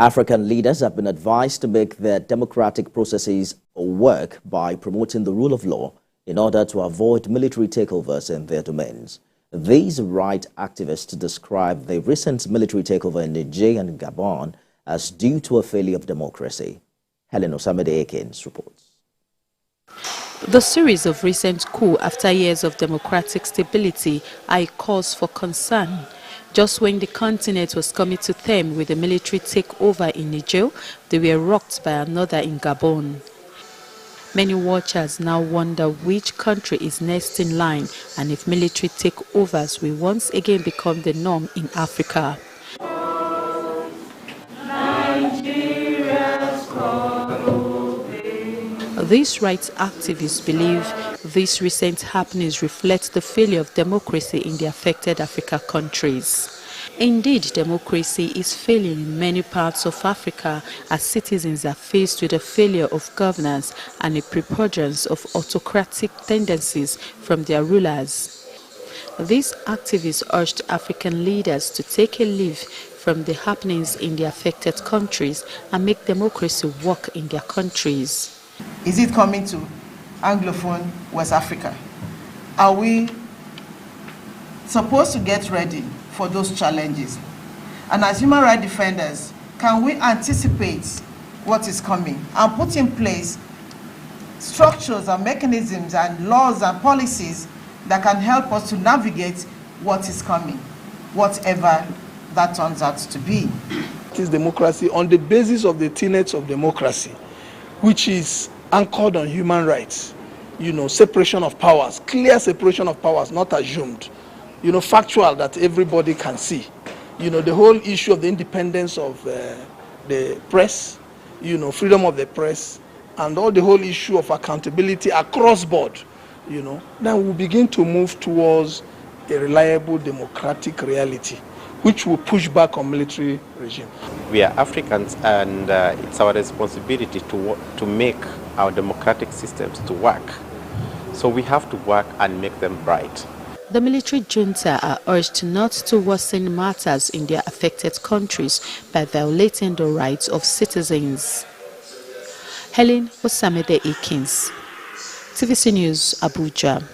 African leaders have been advised to make their democratic processes work by promoting the rule of law in order to avoid military takeovers in their domains. These right activists describe the recent military takeover in Niger and Gabon as due to a failure of democracy. Helen Osamide-Akins reports. The series of recent coups after years of democratic stability are a cause for concern. Just when the continent was coming to term with the military takeover in Niger, they were rocked by another in Gabon. Many watchers now wonder which country is next in line and if military takeovers will once again become the norm in Africa. These rights activists believe these recent happenings reflect the failure of democracy in the affected Africa countries. Indeed, democracy is failing in many parts of Africa as citizens are faced with a failure of governance and a preponderance of autocratic tendencies from their rulers. These activists urged African leaders to take a leaf from the happenings in the affected countries and make democracy work in their countries. Is it coming to Anglophone West Africa? Are we supposed to get ready for those challenges? And as human rights defenders, can we anticipate what is coming and put in place structures and mechanisms and laws and policies that can help us to navigate what is coming, whatever that turns out to be? It is democracy on the basis of the tenets of democracy, which is anchored on human rights, separation of powers, clear separation of powers, not assumed, factual that everybody can see. The whole issue of the independence of the press, freedom of the press, and all the whole issue of accountability across board, then we'll begin to move towards a reliable democratic reality, which will push back on military regime. We are Africans, and it's our responsibility to make our democratic systems to work. So we have to work and make them bright. The military junta are urged not to worsen matters in their affected countries by violating the rights of citizens. Helen Osamide-Akins, TVC News, Abuja.